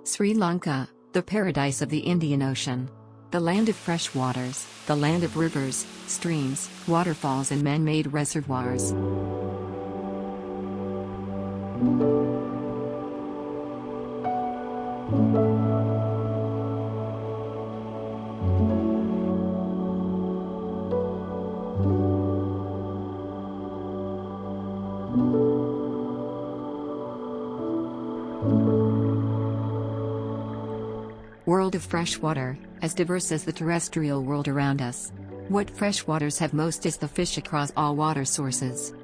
Sri Lanka, the paradise of the Indian Ocean. The land of fresh waters, the land of rivers, streams, waterfalls and man-made reservoirs. World of freshwater, as diverse as the terrestrial world around us. What freshwaters have most is the fish across all water sources.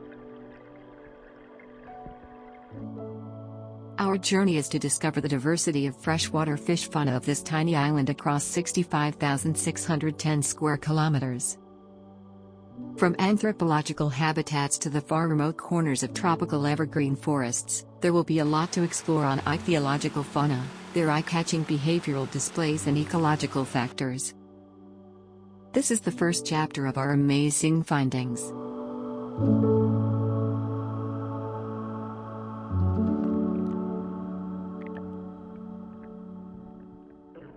Our journey is to discover the diversity of freshwater fish fauna of this tiny island across 65,610 square kilometers. From anthropological habitats to the far remote corners of tropical evergreen forests, there will be a lot to explore on ichthyological fauna, their eye-catching behavioral displays and ecological factors. This is the first chapter of our amazing findings.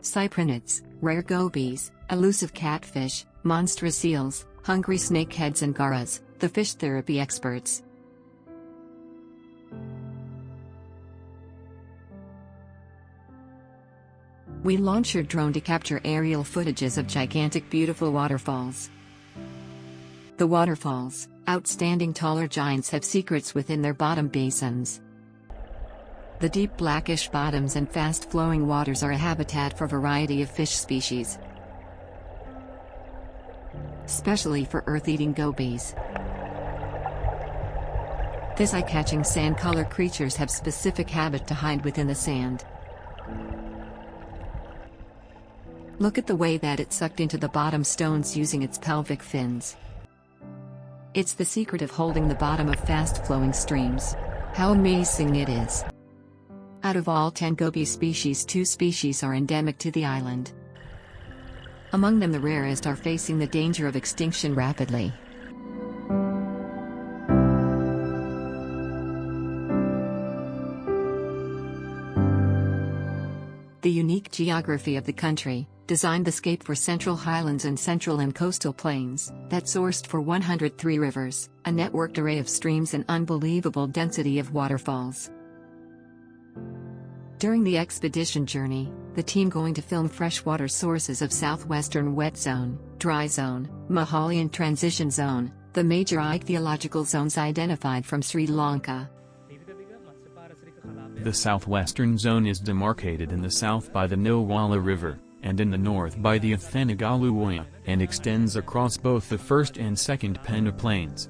Cyprinids, rare gobies, elusive catfish, monstrous seals, hungry snakeheads and garas, the fish therapy experts. We launch your drone to capture aerial footages of gigantic beautiful waterfalls. The waterfalls, outstanding taller giants, have secrets within their bottom basins. The deep blackish bottoms and fast-flowing waters are a habitat for a variety of fish species, especially for earth-eating gobies. These eye-catching sand-color creatures have specific habit to hide within the sand. Look at the way that it sucked into the bottom stones using its pelvic fins. It's the secret of holding the bottom of fast-flowing streams. How amazing it is! Out of all 10 goby species, 2 species are endemic to the island. Among them, the rarest are facing the danger of extinction rapidly. The unique geography of the country, designed the scape for central highlands and central and coastal plains, that sourced for 103 rivers, a networked array of streams and unbelievable density of waterfalls. During the expedition journey, the team going to film freshwater sources of southwestern wet zone, dry zone, Mohali and transition zone, the major ichthyological zones identified from Sri Lanka. The southwestern zone is demarcated in the south by the Anguilla River, and in the north by the Anguilla, and extends across both the first and second peneplains.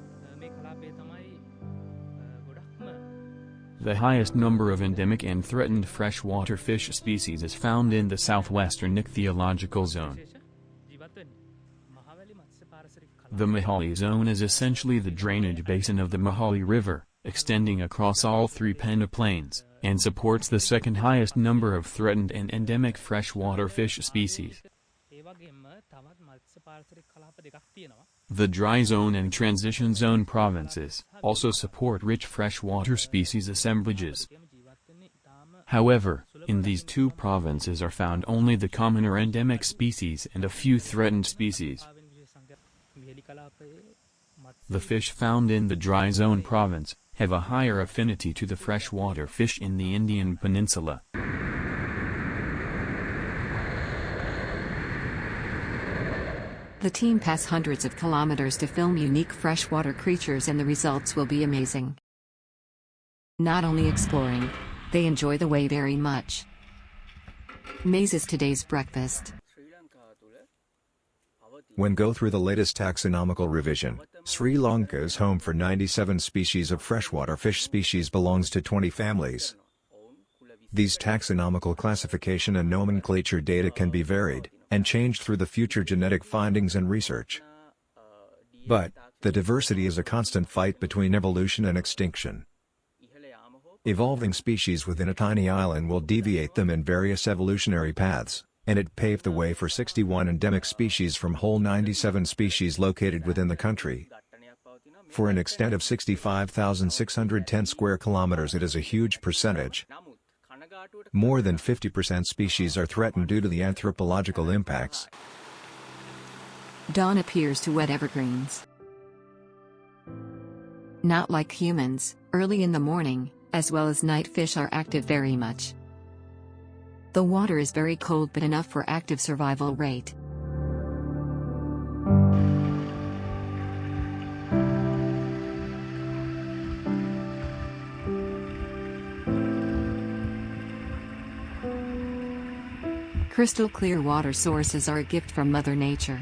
The highest number of endemic and threatened freshwater fish species is found in the southwestern ichthyological zone. The Mohali zone is essentially the drainage basin of the Mohali River, extending across all 3 peneplains, and supports the second highest number of threatened and endemic freshwater fish species. The dry zone and transition zone provinces also support rich freshwater species assemblages. However, in these 2 provinces are found only the commoner endemic species and a few threatened species. The fish found in the dry zone province have a higher affinity to the freshwater fish in the Indian peninsula. The team pass hundreds of kilometers to film unique freshwater creatures, and the results will be amazing. Not only exploring, they enjoy the way very much. Maize is today's breakfast. When go through the latest taxonomical revision, Sri Lanka is home for 97 species of freshwater fish species belongs to 20 families. These taxonomical classification and nomenclature data can be varied, and changed through the future genetic findings and research. But, the diversity is a constant fight between evolution and extinction. Evolving species within a tiny island will deviate them in various evolutionary paths, and it paved the way for 61 endemic species from whole 97 species located within the country. For an extent of 65,610 square kilometers, it is a huge percentage. More than 50% species are threatened due to the anthropological impacts. Dawn appears to wet evergreens. Not like humans, early in the morning, as well as night, fish are active very much. The water is very cold but enough for active survival rate. Crystal clear water sources are a gift from Mother Nature.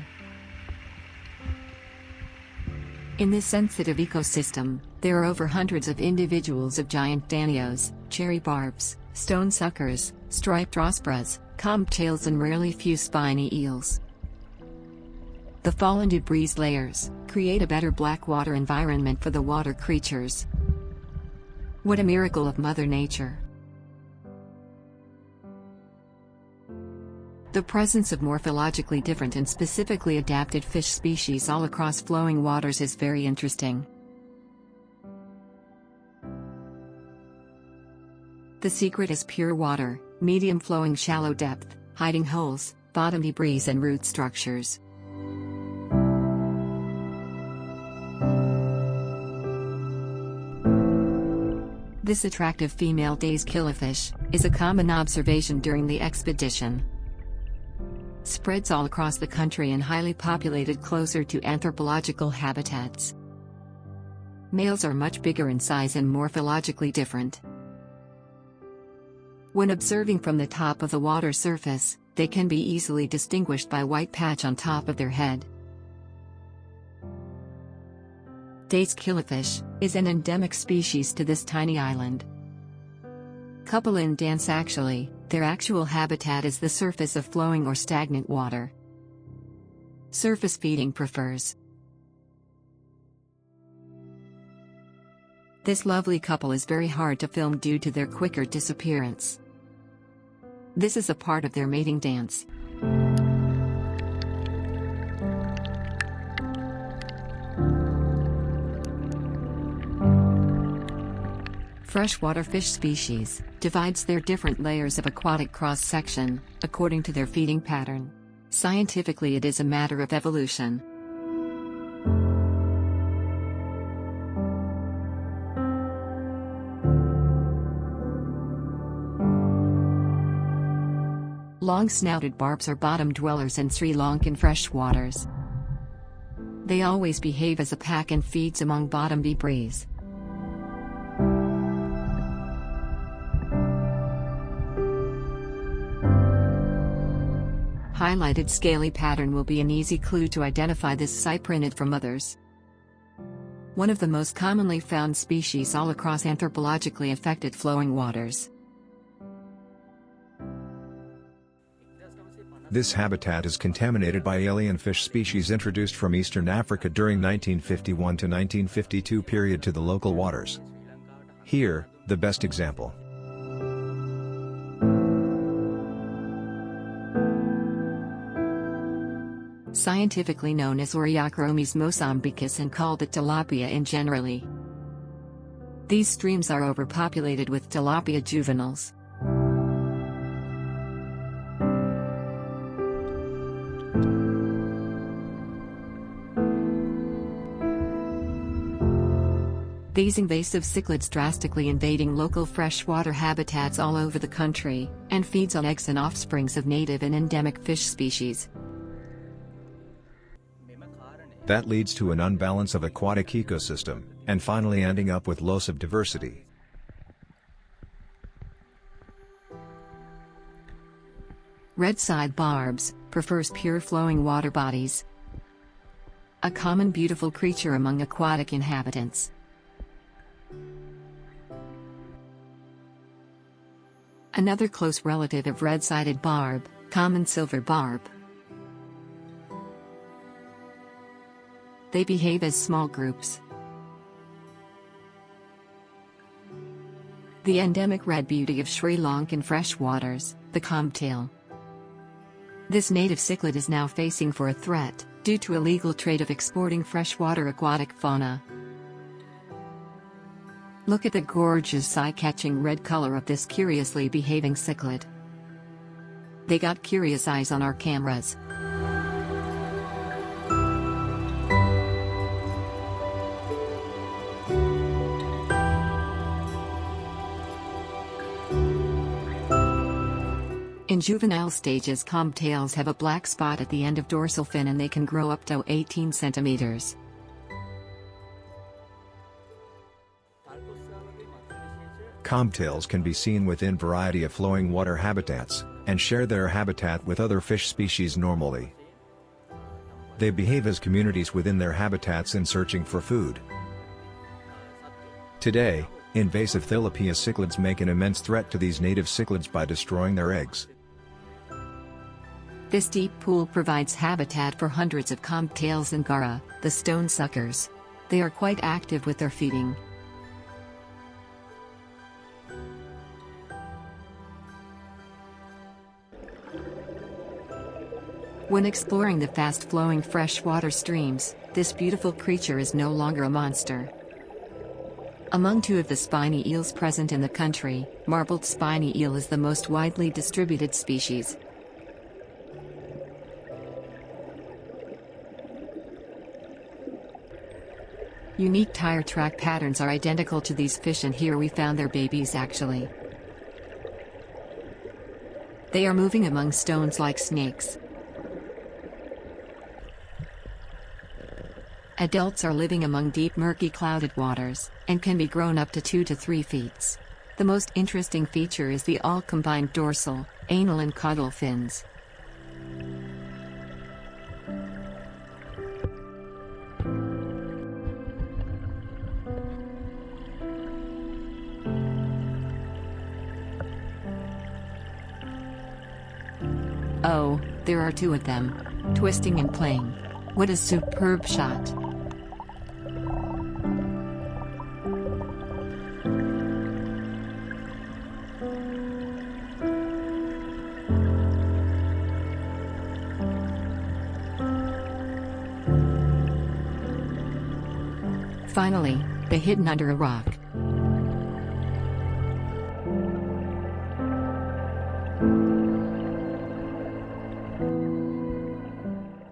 In this sensitive ecosystem, there are over hundreds of individuals of giant danios, cherry barbs, stone suckers, striped rospras, comb-tails and rarely few spiny eels. The fallen debris layers create a better black water environment for the water creatures. What a miracle of Mother Nature! The presence of morphologically different and specifically adapted fish species all across flowing waters is very interesting. The secret is pure water, medium flowing shallow depth, hiding holes, bottom debris and root structures. This attractive female days killifish is a common observation during the expedition. Spreads all across the country and highly populated closer to anthropological habitats. Males are much bigger in size and morphologically different. When observing from the top of the water surface, they can be easily distinguished by a white patch on top of their head. Dace killifish is an endemic species to this tiny island. Couple in dance actually, their actual habitat is the surface of flowing or stagnant water. Surface feeding prefers. This lovely couple is very hard to film due to their quicker disappearance. This is a part of their mating dance. Freshwater fish species divides their different layers of aquatic cross-section according to their feeding pattern. Scientifically, it is a matter of evolution. Long-snouted barbs are bottom dwellers in Sri Lankan freshwaters. They always behave as a pack and feeds among bottom debris. Highlighted scaly pattern will be an easy clue to identify this cyprinid from others. One of the most commonly found species all across anthropologically affected flowing waters. This habitat is contaminated by alien fish species introduced from Eastern Africa during 1951 to 1952 period to the local waters. Here, the best example. Scientifically known as Oreochromis mozambicus and called it tilapia in generally. These streams are overpopulated with tilapia juveniles. These invasive cichlids drastically invading local freshwater habitats all over the country, and feeds on eggs and offsprings of native and endemic fish species. That leads to an unbalance of aquatic ecosystem, and finally ending up with loss of diversity. Red-side barbs prefers pure flowing water bodies. A common beautiful creature among aquatic inhabitants. Another close relative of red-sided barb, common silver barb. They behave as small groups. The endemic red beauty of Sri Lankan freshwaters, the comb-tail. This native cichlid is now facing for a threat, due to illegal trade of exporting freshwater aquatic fauna. Look at the gorgeous eye-catching red color of this curiously behaving cichlid. They got curious eyes on our cameras. In juvenile stages, combtails have a black spot at the end of dorsal fin and they can grow up to 18 centimeters. Combtails can be seen within variety of flowing water habitats, and share their habitat with other fish species normally. They behave as communities within their habitats in searching for food. Today, invasive Tilapia cichlids make an immense threat to these native cichlids by destroying their eggs. This deep pool provides habitat for hundreds of combtails and gara, the stone suckers. They are quite active with their feeding. When exploring the fast-flowing freshwater streams, this beautiful creature is no longer a monster. Among two of the spiny eels present in the country, marbled spiny eel is the most widely distributed species. Unique tire track patterns are identical to these fish, and here we found their babies actually. They are moving among stones like snakes. Adults are living among deep murky clouded waters, and can be grown up to 2 to 3 feet. The most interesting feature is the all-combined dorsal, anal and caudal fins. Oh, there are 2 of them, twisting and playing. What a superb shot! Finally, they hidden under a rock.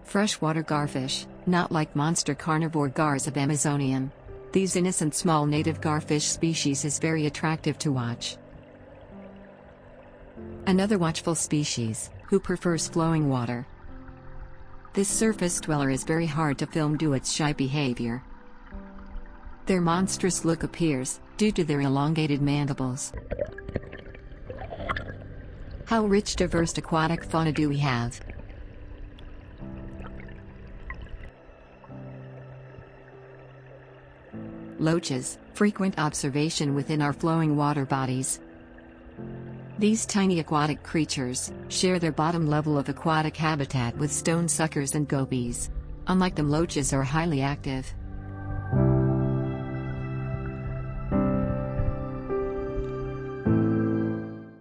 Freshwater garfish, not like monster carnivore gars of Amazonian. These innocent small native garfish species is very attractive to watch. Another watchful species, who prefers flowing water. This surface dweller is very hard to film due to its shy behavior. Their monstrous look appears, due to their elongated mandibles. How rich diverse aquatic fauna do we have? Loaches, frequent observation within our flowing water bodies. These tiny aquatic creatures share their bottom level of aquatic habitat with stone suckers and gobies. Unlike them, loaches are highly active.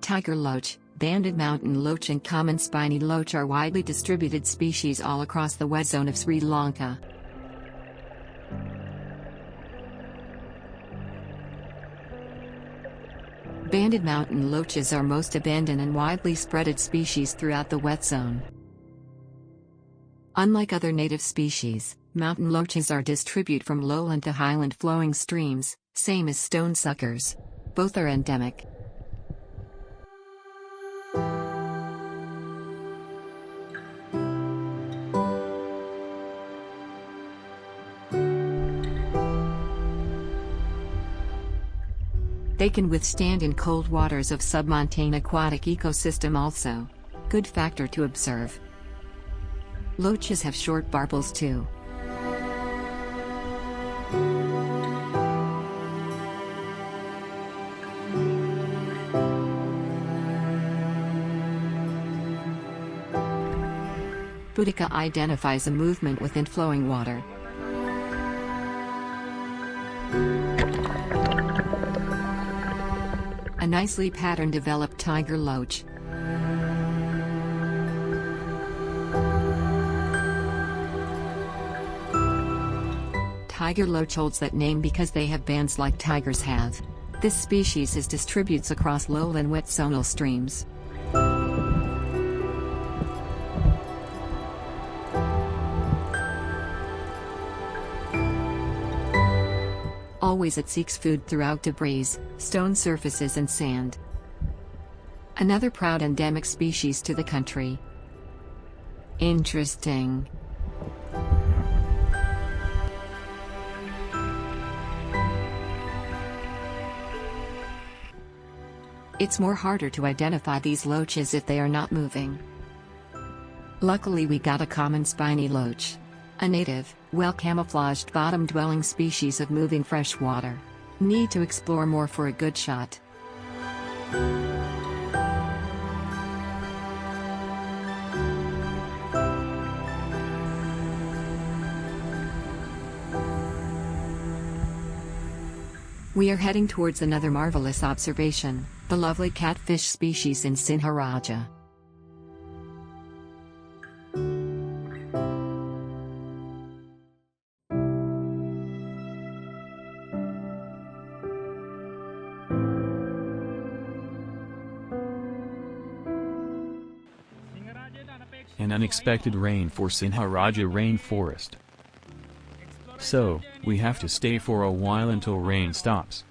Tiger loach, banded mountain loach and common spiny loach are widely distributed species all across the wet zone of Sri Lanka. Banded mountain loaches are most abundant and widely spreaded species throughout the wet zone. Unlike other native species, mountain loaches are distributed from lowland to highland flowing streams, same as stone suckers. Both are endemic. They can withstand in cold waters of submontane aquatic ecosystem also. Good factor to observe. Loaches have short barbels too. Boudica identifies a movement within flowing water. A nicely patterned developed tiger loach. tiger loach holds that name because they have bands like tigers have. This species is distributes across lowland wet zonal streams. Always it seeks food throughout debris, stone surfaces and sand. Another proud endemic species to the country. Interesting. It's more harder to identify these loaches if they are not moving. Luckily we got a common spiny loach. A native, well-camouflaged bottom-dwelling species of moving freshwater. Need to explore more for a good shot. We are heading towards another marvelous observation, the lovely catfish species in Sinharaja. An unexpected rain for Sinharaja rainforest. So, we have to stay for a while until rain stops.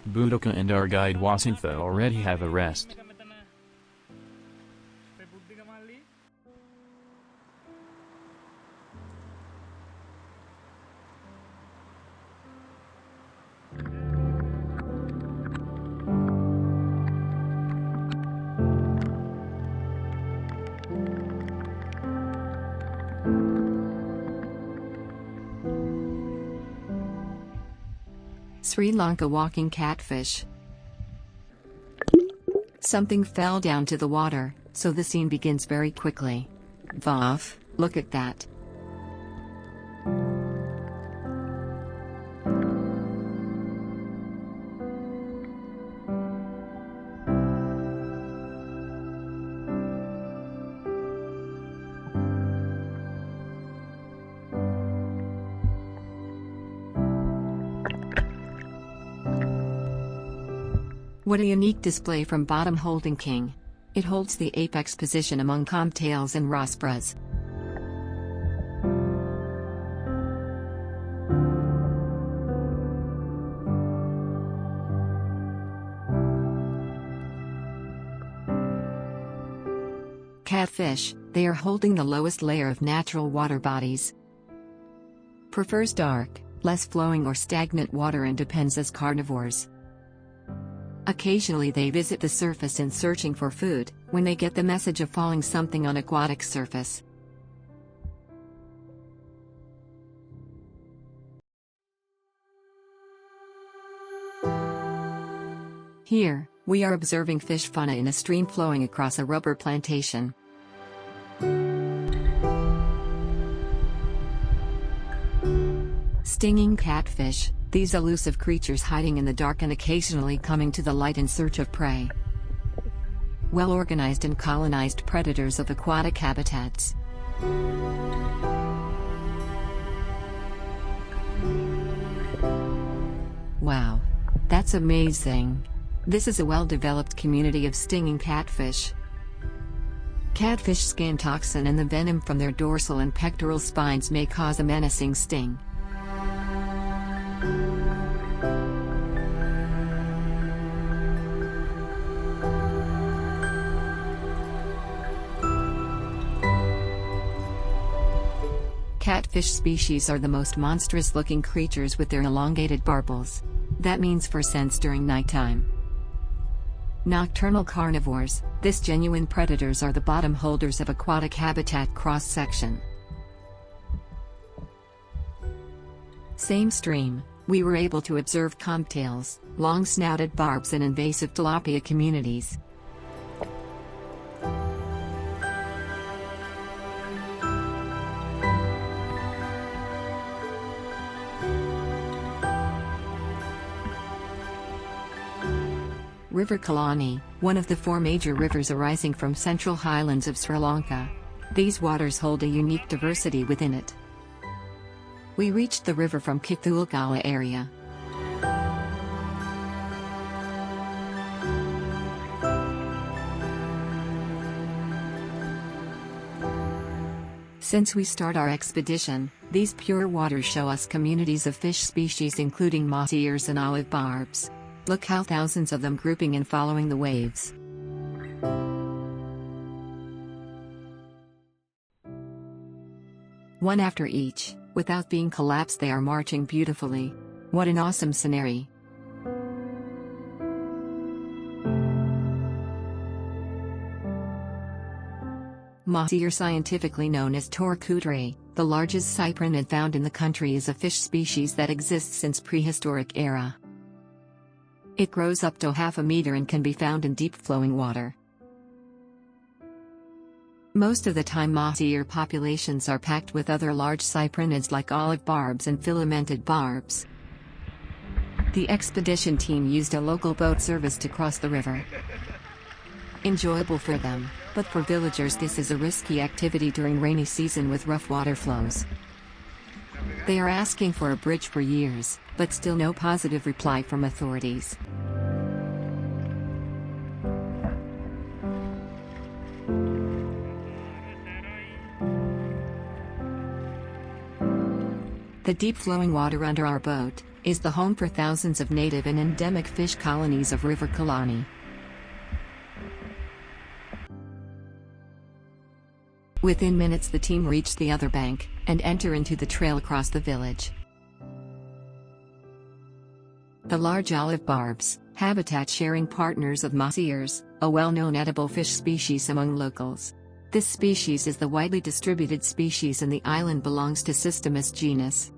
Boudica and our guide Wasantha already have a rest. Sri Lanka walking catfish. Something fell down to the water, so the scene begins very quickly. Vav, look at that. What a unique display from bottom holding king. It holds the apex position among comtails and rospras. Catfish, they are holding the lowest layer of natural water bodies. Prefers dark, less flowing or stagnant water and depends as carnivores. Occasionally they visit the surface in searching for food, when they get the message of falling something on aquatic surface. Here, we are observing fish fauna in a stream flowing across a rubber plantation. Stinging catfish. These elusive creatures hiding in the dark and occasionally coming to the light in search of prey. Well-organized and colonized predators of aquatic habitats. Wow. That's amazing. This is a well-developed community of stinging catfish. Catfish skin toxin and the venom from their dorsal and pectoral spines may cause a menacing sting. Catfish species are the most monstrous-looking creatures with their elongated barbels. That means for sense during nighttime. Nocturnal carnivores, this genuine predators are the bottom holders of aquatic habitat cross-section. Same stream, we were able to observe comtails, long-snouted barbs and invasive tilapia communities. River Kalani, one of the four major rivers arising from central highlands of Sri Lanka. These waters hold a unique diversity within it. We reached the river from Kithualgala area. Since we start our expedition, these pure waters show us communities of fish species including moss ears and olive barbs. Look how thousands of them grouping and following the waves. One after each, without being collapsed, they are marching beautifully. What an awesome scenery. Moss ear, scientifically known as torcutre, the largest cyprinid found in the country, is a fish species that exists since prehistoric era. It grows up to half a meter and can be found in deep flowing water. Most of the time moss ear populations are packed with other large cyprinids like olive barbs and filamented barbs. The expedition team used a local boat service to cross the river. Enjoyable for them, but for villagers this is a risky activity during rainy season with rough water flows. They are asking for a bridge for years, but still no positive reply from authorities. The deep flowing water under our boat is the home for thousands of native and endemic fish colonies of River Kalani. Within minutes the team reached the other bank, and enter into the trail across the village. The large olive barbs, habitat-sharing partners of moss ears, a well-known edible fish species among locals. This species is the widely distributed species in the island, belongs to Systemis genus.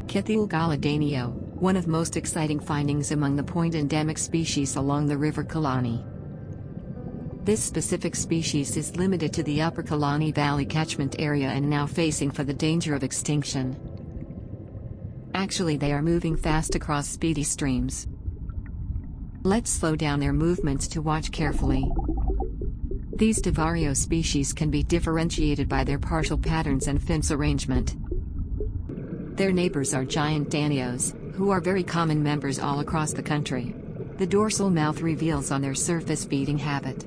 Kithualgala danio, one of most exciting findings among the point endemic species along the River Kalani. This specific species is limited to the Upper Kalani Valley catchment area and now facing for the danger of extinction. Actually, they are moving fast across speedy streams. Let's slow down their movements to watch carefully. These Divario species can be differentiated by their partial patterns and fins arrangement. Their neighbors are giant danios, who are very common members all across the country. The dorsal mouth reveals on their surface feeding habit.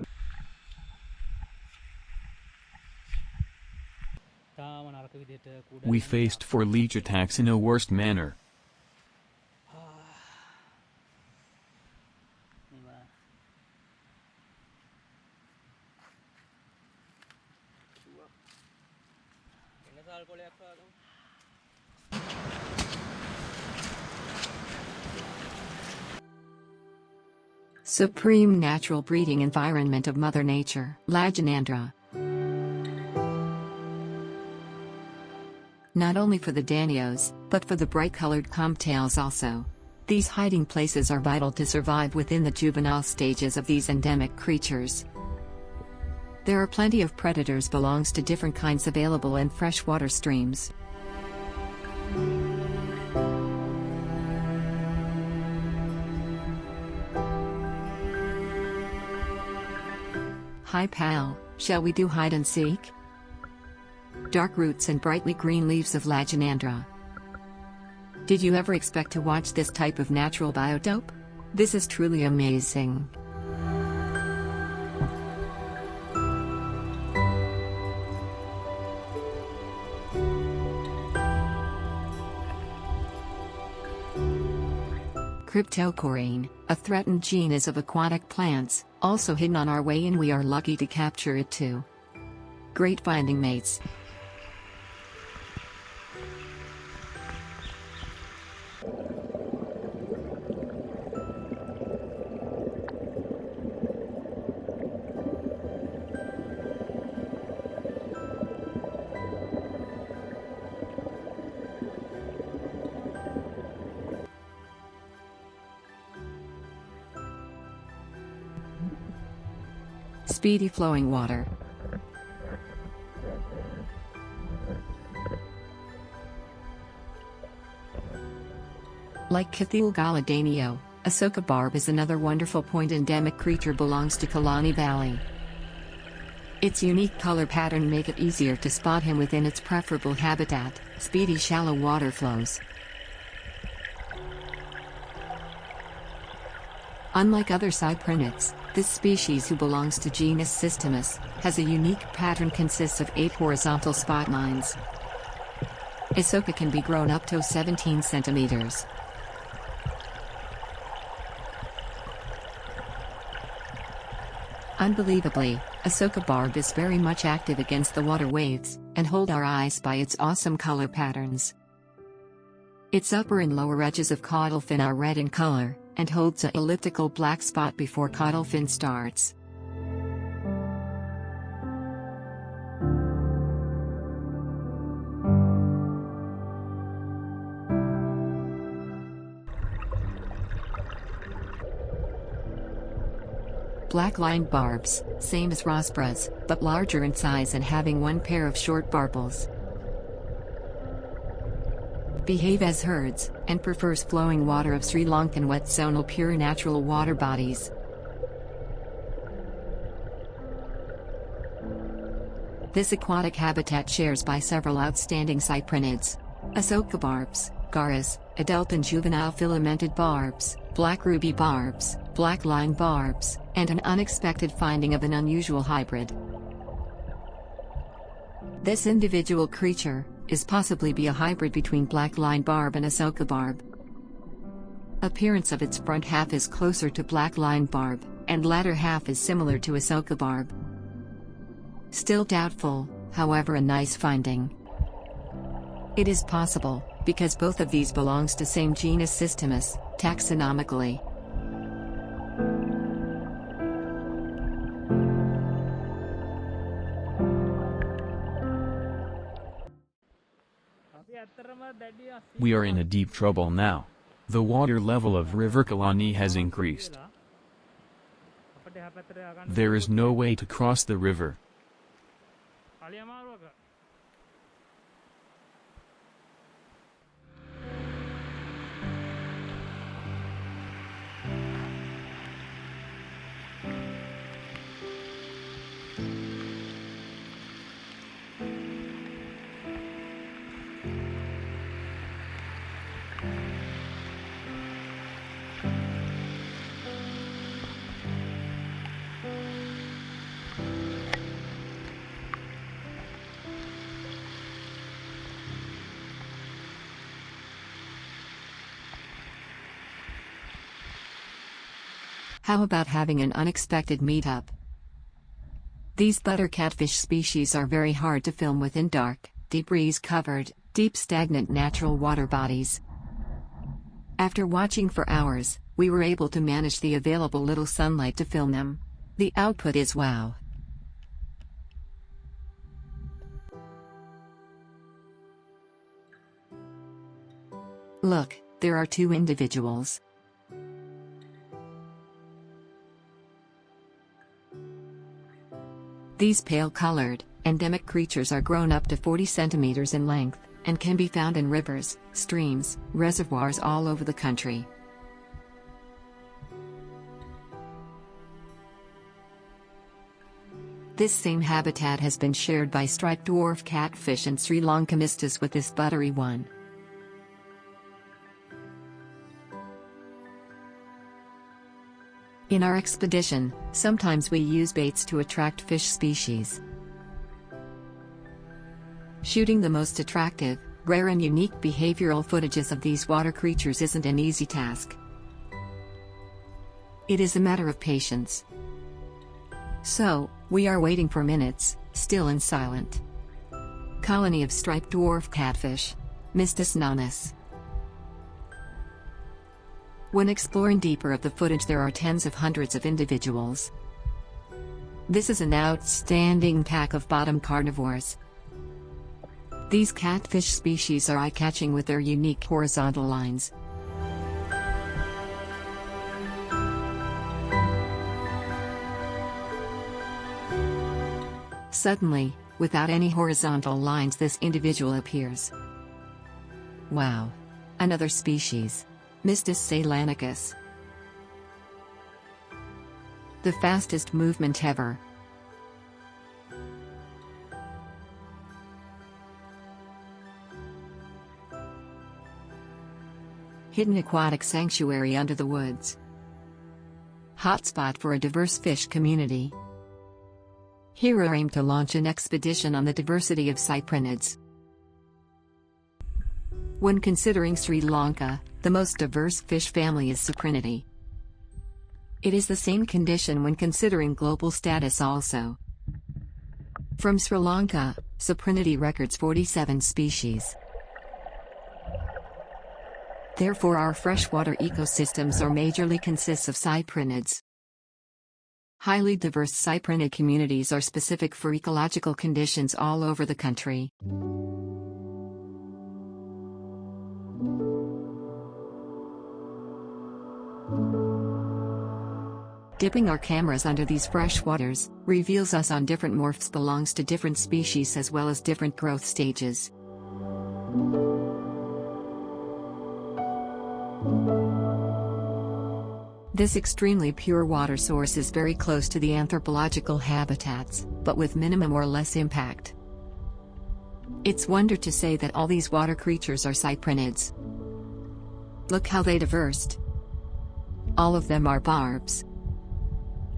We faced 4 leech attacks in a worst manner. Supreme natural breeding environment of Mother Nature, Lagenandra. Not only for the danios, but for the bright-colored comtails also. These hiding places are vital to survive within the juvenile stages of these endemic creatures. There are plenty of predators belongs to different kinds available in freshwater streams. Hi pal, shall we do hide and seek? Dark roots and brightly green leaves of Lagenandra. Did you ever expect to watch this type of natural biotope? This is truly amazing. Cryptocoraine, a threatened genus of aquatic plants, also hidden on our way, and we are lucky to capture it too. Great finding, mates. Speedy flowing water. Like Kithualgala danio, Asoka barb is another wonderful point endemic creature belongs to Kalani Valley. Its unique color pattern make it easier to spot him within its preferable habitat, speedy shallow water flows. Unlike other cyprinids, this species, who belongs to genus Systemus, has a unique pattern consists of 8 horizontal spot lines. Asoka can be grown up to 17 centimeters. Unbelievably, Asoka barb is very much active against the water waves, and hold our eyes by its awesome color patterns. Its upper and lower edges of caudal fin are red in color, and holds a elliptical black spot before caudal fin starts. Black-lined barbs, same as Rospras, but larger in size and having 1 pair of short barbels. Behave as herds, and prefers flowing water of Sri Lankan wet zonal pure natural water bodies. This aquatic habitat shares by several outstanding cyprinids: Asoka barbs, garas, adult and juvenile filamented barbs, black ruby barbs, black line barbs, and an unexpected finding of an unusual hybrid. This individual creature is possibly be a hybrid between black line barb and Asoka barb. Appearance of its front half is closer to black line barb, and latter half is similar to Asoka barb. Still doubtful, however, a nice finding. It is possible, because both of these belongs to same genus Systemus, taxonomically. We are in a deep trouble now. The water level of River Kalani has increased. There is no way to cross the river. How about having an unexpected meetup? These butter catfish species are very hard to film within dark, debris-covered, deep stagnant natural water bodies. After watching for hours, we were able to manage the available little sunlight to film them. The output is wow. Look, there are 2 individuals. These pale-colored, endemic creatures are grown up to 40 centimeters in length, and can be found in rivers, streams, reservoirs all over the country. This same habitat has been shared by striped dwarf catfish and Sri Lanka mistus with this buttery one. In our expedition, sometimes we use baits to attract fish species. Shooting the most attractive, rare and unique behavioral footages of these water creatures isn't an easy task. It is a matter of patience. So, we are waiting for minutes, still and silent. Colony of striped dwarf catfish. Mistus nonus. When exploring deeper of the footage, there are tens of hundreds of individuals. This is an outstanding pack of bottom carnivores. These catfish species are eye-catching with their unique horizontal lines. Suddenly, without any horizontal lines, this individual appears. Wow! Another species. Mistus seylanicus. The fastest movement ever. Hidden aquatic sanctuary under the woods. Hotspot for a diverse fish community. Here are aim to launch an expedition on the diversity of cyprinids. When considering Sri Lanka, the most diverse fish family is Cyprinidae. It is the same condition when considering global status also. From Sri Lanka, Cyprinidae records 47 species. Therefore our freshwater ecosystems are majorly consists of cyprinids. Highly diverse cyprinid communities are specific for ecological conditions all over the country. Dipping our cameras under these freshwaters reveals us on different morphs belongs to different species as well as different growth stages. This extremely pure water source is very close to the anthropological habitats, but with minimum or less impact. It's wonder to say that all these water creatures are cyprinids. Look how they diversed. All of them are barbs.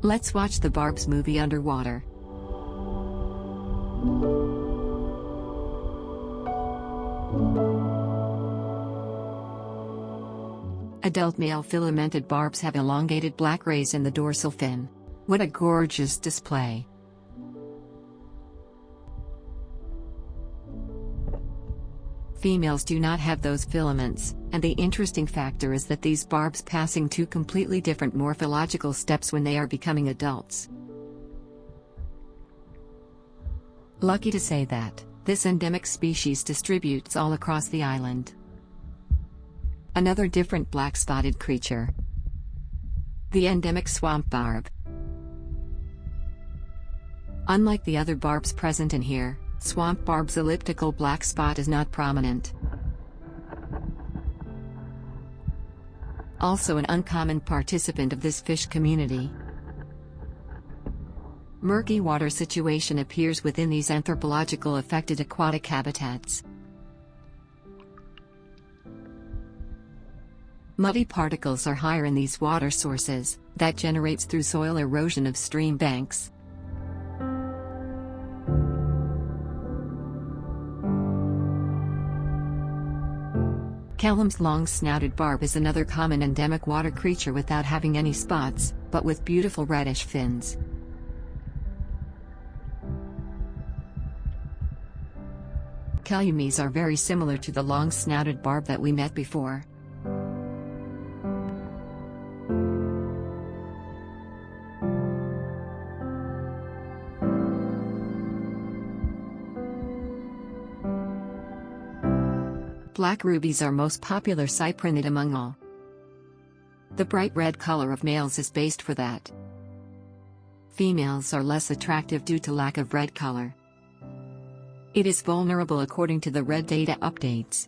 Let's watch the Barbs movie underwater. Adult male filamented barbs have elongated black rays in the dorsal fin. What a gorgeous display! Females do not have those filaments, and the interesting factor is that these barbs passing two completely different morphological steps when they are becoming adults. Lucky to say that this endemic species distributes all across the island. Another different black-spotted creature. The endemic swamp barb. Unlike the other barbs present in here, swamp barb's elliptical black spot is not prominent. Also an uncommon participant of this fish community. Murky water situation appears within these anthropological affected aquatic habitats. Muddy particles are higher in these water sources, that generates through soil erosion of stream banks. Callum's long-snouted barb is another common endemic water creature without having any spots, but with beautiful reddish fins. Calumes are very similar to the long-snouted barb that we met before. Black rubies are most popular cyprinid among all. The bright red color of males is based for that. Females are less attractive due to lack of red color. It is vulnerable according to the red data updates.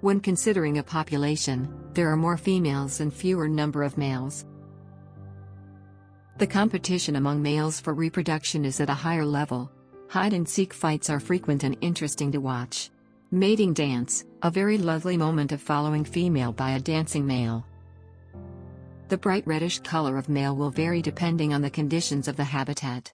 When considering a population, there are more females and fewer number of males. The competition among males for reproduction is at a higher level. Hide-and-seek fights are frequent and interesting to watch. Mating dance, a very lovely moment of following female by a dancing male. The bright reddish color of male will vary depending on the conditions of the habitat.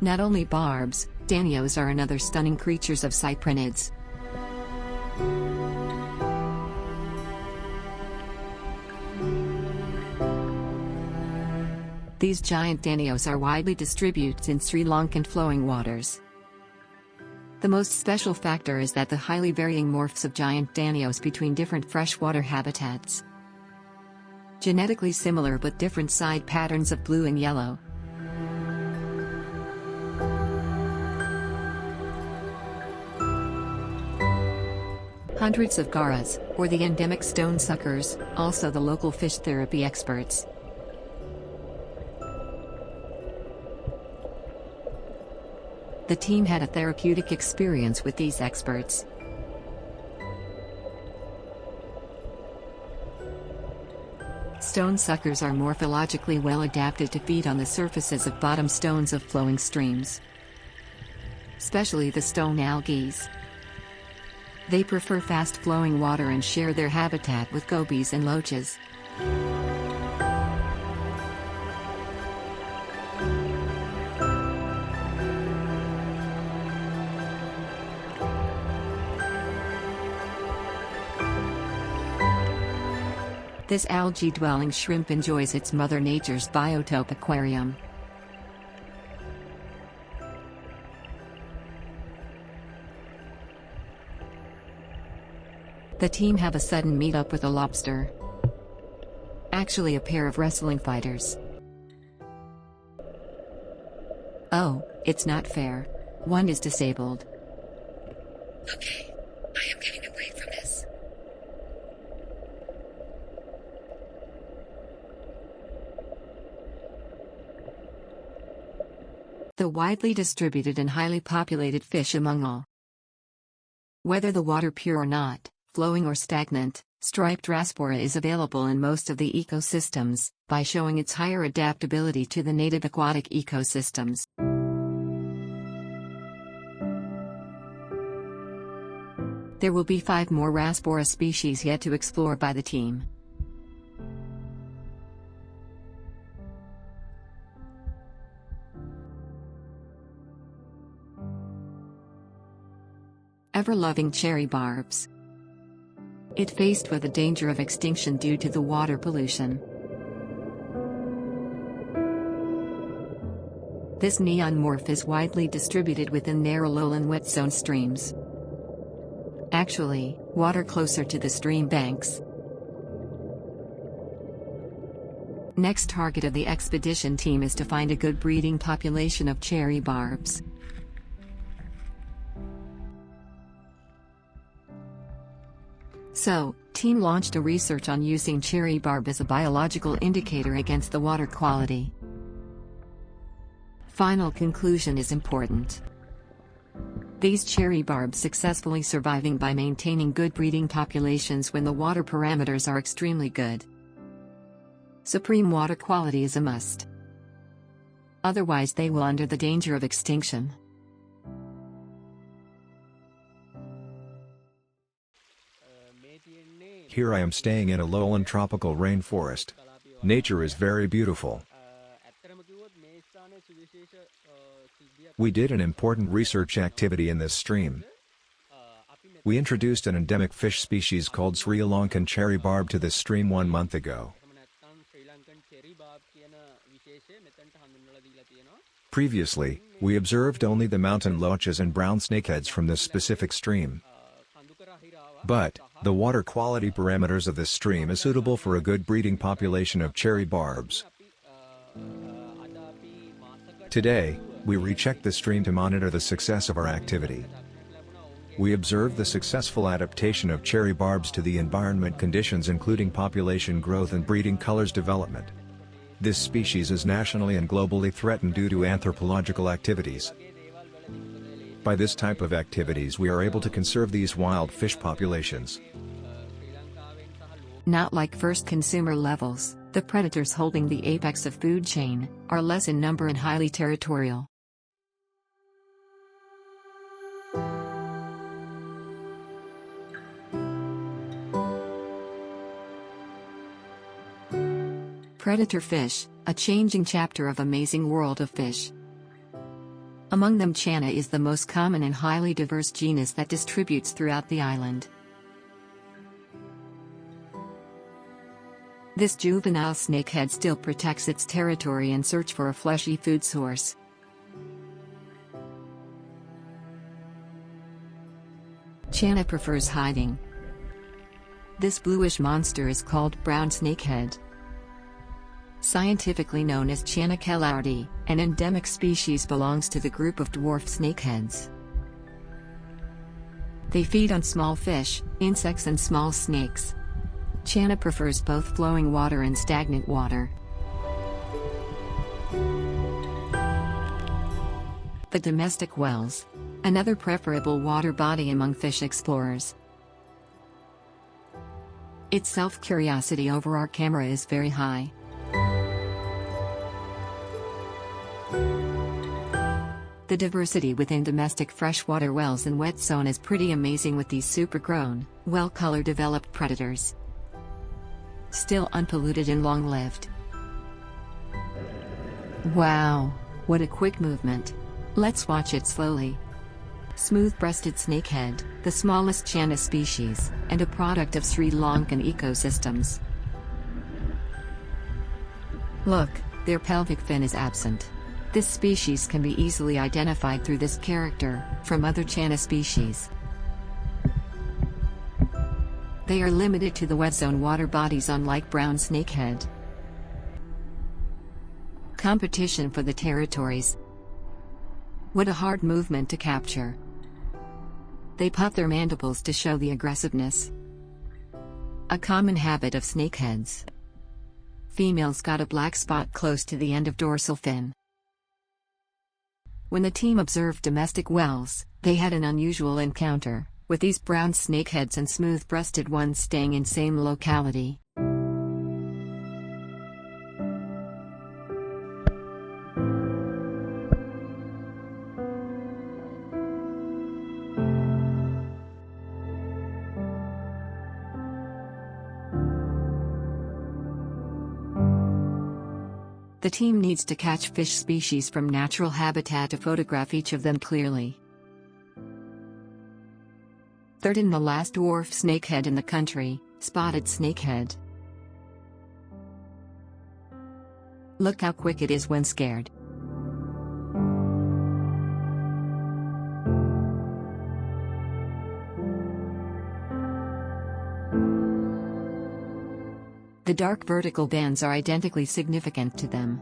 Not only barbs, danios are another stunning creatures of cyprinids. These giant danios are widely distributed in Sri Lankan flowing waters. The most special factor is that the highly varying morphs of giant danios between different freshwater habitats. Genetically similar but different side patterns of blue and yellow. Hundreds of garas, or the endemic stone suckers, also the local fish therapy experts. The team had a therapeutic experience with these experts. Stone suckers are morphologically well adapted to feed on the surfaces of bottom stones of flowing streams, especially the stone algae. They prefer fast-flowing water and share their habitat with gobies and loaches. This algae-dwelling shrimp enjoys its Mother Nature's biotope aquarium. The team have a sudden meet-up with a lobster. Actually a pair of wrestling fighters. Oh, it's not fair. One is disabled. Okay, I am getting a break from this. The widely distributed and highly populated fish among all. Whether the water pure or not, flowing or stagnant, striped Raspora is available in most of the ecosystems, by showing its higher adaptability to the native aquatic ecosystems. There will be 5 more Raspora species yet to explore by the team. Ever-loving cherry barbs. It faced with the danger of extinction due to the water pollution. This neon morph is widely distributed within narrow lowland wet zone streams. Actually, water closer to the stream banks. Next target of the expedition team is to find a good breeding population of cherry barbs. So, team launched a research on using cherry barb as a biological indicator against the water quality. Final conclusion is important. These cherry barbs successfully surviving by maintaining good breeding populations when the water parameters are extremely good. Supreme water quality is a must. Otherwise they will under the danger of extinction. Here I am staying in a lowland tropical rainforest. Nature is very beautiful. We did an important research activity in this stream. We introduced an endemic fish species called Sri Lankan cherry barb to this stream 1 month ago. Previously, we observed only the mountain loaches and brown snakeheads from this specific stream. But, the water quality parameters of this stream is suitable for a good breeding population of cherry barbs. Today, we rechecked the stream to monitor the success of our activity. We observed the successful adaptation of cherry barbs to the environment conditions including population growth and breeding colors development. This species is nationally and globally threatened due to anthropological activities. By this type of activities we are able to conserve these wild fish populations. Not like first consumer levels, the predators holding the apex of food chain, are less in number and highly territorial. Predator fish, a changing chapter of amazing world of fish. Among them Channa is the most common and highly diverse genus that distributes throughout the island. This juvenile snakehead still protects its territory and search for a fleshy food source. Channa prefers hiding. This bluish monster is called brown snakehead. Scientifically known as Channa kellardi, an endemic species belongs to the group of dwarf snakeheads. They feed on small fish, insects and small snakes. Channa prefers both flowing water and stagnant water. The domestic whales. Another preferable water body among fish explorers. Its self-curiosity over our camera is very high. The diversity within domestic freshwater whales and wet zone is pretty amazing with these super-grown, well-colored developed predators. Still unpolluted and long-lived. Wow, what a quick movement. Let's watch it slowly. Smooth-breasted snakehead, the smallest channa species, and a product of Sri Lankan ecosystems. Look, their pelvic fin is absent. This species can be easily identified through this character, from other channa species. They are limited to the wet zone water bodies unlike brown snakehead. Competition for the territories. What a hard movement to capture. They puff their mandibles to show the aggressiveness. A common habit of snakeheads. Females got a black spot close to the end of dorsal fin. When the team observed domestic whales, they had an unusual encounter, with these brown snakeheads and smooth-breasted ones staying in same locality. The team needs to catch fish species from natural habitat to photograph each of them clearly. Third and the last dwarf snakehead in the country, spotted snakehead. Look how quick it is when scared. The dark vertical bands are identically significant to them.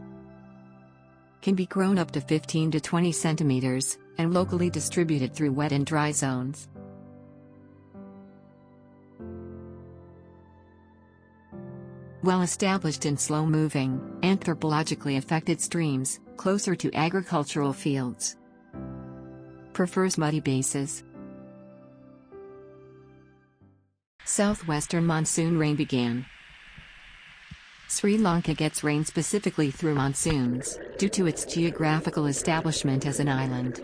Can be grown up to 15 to 20 centimeters, and locally distributed through wet and dry zones. Well established in slow-moving, anthropologically affected streams, closer to agricultural fields. Prefers muddy bases. Southwestern monsoon rain began. Sri Lanka gets rain specifically through monsoons, due to its geographical establishment as an island.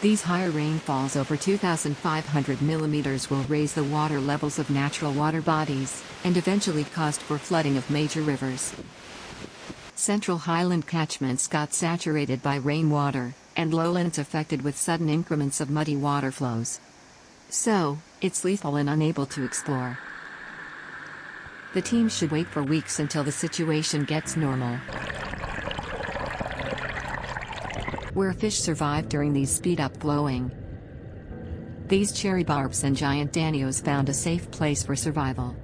These higher rainfalls over 2,500 millimeters will raise the water levels of natural water bodies, and eventually cause for flooding of major rivers. Central highland catchments got saturated by rainwater, and lowlands affected with sudden increments of muddy water flows. So, it's lethal and unable to explore. The team should wait for weeks until the situation gets normal. Where fish survive during these speed-up flowing. These cherry barbs and giant danios found a safe place for survival.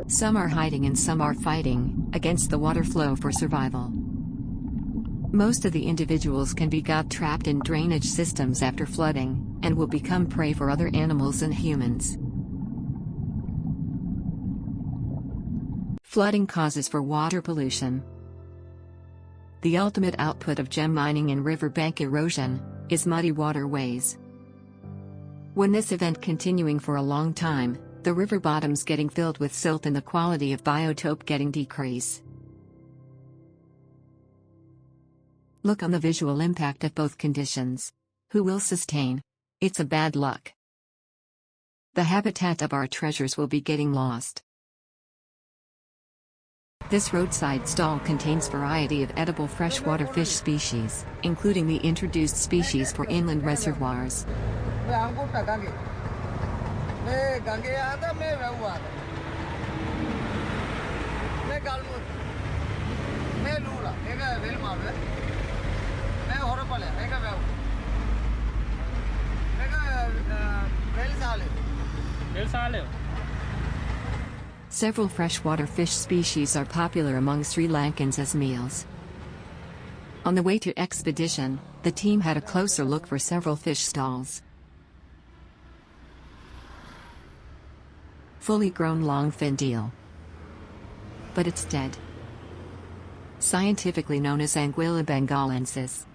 Some are hiding and some are fighting against the water flow for survival. Most of the individuals can be got trapped in drainage systems after flooding, and will become prey for other animals and humans. Flooding causes for water pollution. The ultimate output of gem mining and riverbank erosion is muddy waterways. When this event continuing for a long time, the river bottoms getting filled with silt and the quality of biotope getting decrease. Look on the visual impact of both conditions. Who will sustain? It's a bad luck. The habitat of our treasures will be getting lost. This roadside stall contains variety of edible freshwater fish species, including the introduced species for inland reservoirs. Several freshwater fish species are popular among Sri Lankans as meals. On the way to expedition, the team had a closer look for several fish stalls. Fully grown longfin eel. But it's dead. Scientifically known as Anguilla bengalensis.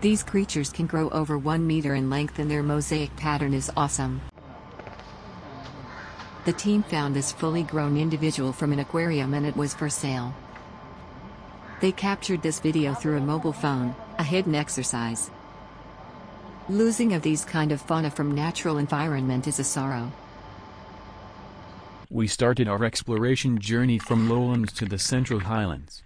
These creatures can grow over 1 meter in length and their mosaic pattern is awesome. The team found this fully grown individual from an aquarium and it was for sale. They captured this video through a mobile phone, a hidden exercise. Losing of these kind of fauna from natural environment is a sorrow. We started our exploration journey from lowlands to the Central Highlands.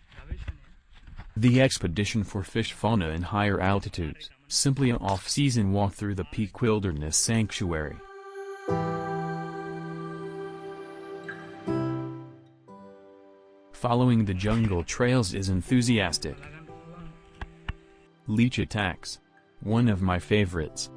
The expedition for fish fauna in higher altitudes, simply an off-season walk through the Peak Wilderness Sanctuary. Following the jungle trails is enthusiastic. Leech attacks. One of my favorites.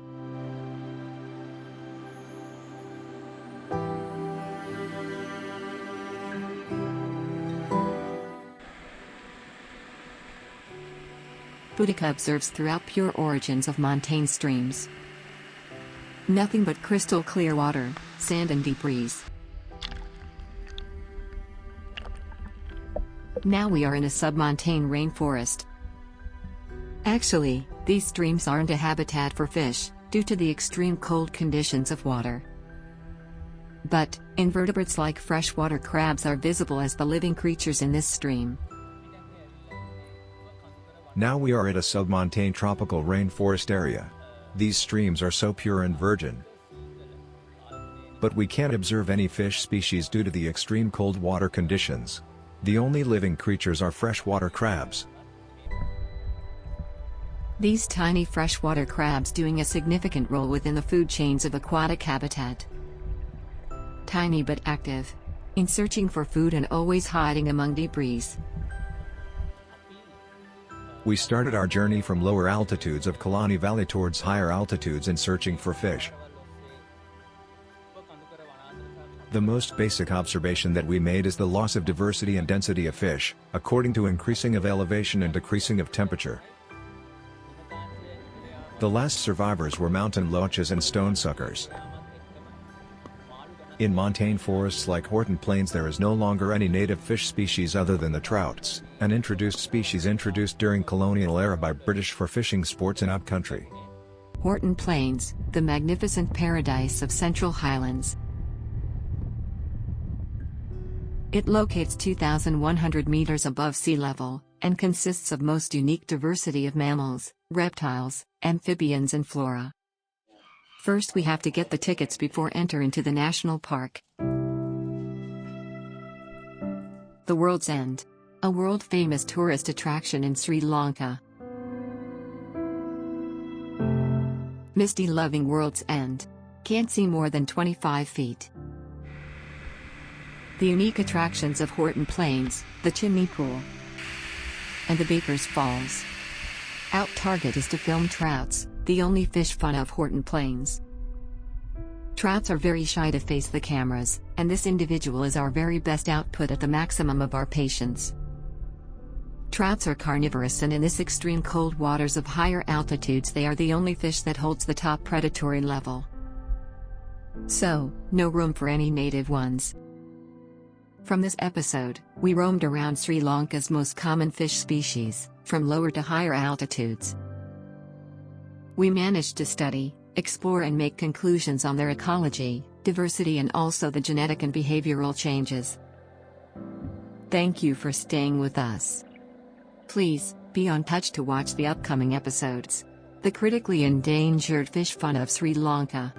Boudica observes throughout pure origins of montane streams. Nothing but crystal clear water, sand and deep breeze. Now we are in a submontane rainforest. Actually, these streams aren't a habitat for fish, due to the extreme cold conditions of water. But, invertebrates like freshwater crabs are visible as the living creatures in this stream. Now we are at a submontane tropical rainforest area. These streams are so pure and virgin. But we can't observe any fish species due to the extreme cold water conditions. The only living creatures are freshwater crabs. These tiny freshwater crabs doing a significant role within the food chains of aquatic habitat. Tiny but active. In searching for food and always hiding among debris. We started our journey from lower altitudes of Kalani Valley towards higher altitudes in searching for fish. The most basic observation that we made is the loss of diversity and density of fish, according to increasing of elevation and decreasing of temperature. The last survivors were mountain loaches and stonesuckers. In montane forests like Horton Plains there is no longer any native fish species other than the trouts, an introduced species introduced during colonial era by British for fishing sports in upcountry. Horton Plains, the magnificent paradise of Central Highlands. It locates 2,100 meters above sea level, and consists of most unique diversity of mammals, reptiles, amphibians and flora. First we have to get the tickets before enter into the national park. The World's End. A world-famous tourist attraction in Sri Lanka. Misty-loving World's End. Can't see more than 25 feet. The unique attractions of Horton Plains, the Chimney Pool, and the Baker's Falls. Our target is to film trouts, the only fish fauna of Horton Plains. Trouts are very shy to face the cameras, and this individual is our very best output at the maximum of our patience. Trouts are carnivorous and in this extreme cold waters of higher altitudes they are the only fish that holds the top predatory level. So, no room for any native ones. From this episode, we roamed around Sri Lanka's most common fish species, from lower to higher altitudes. We managed to study, explore and make conclusions on their ecology, diversity and also the genetic and behavioral changes. Thank you for staying with us. Please, be on touch to watch the upcoming episodes. The critically endangered fish fauna of Sri Lanka.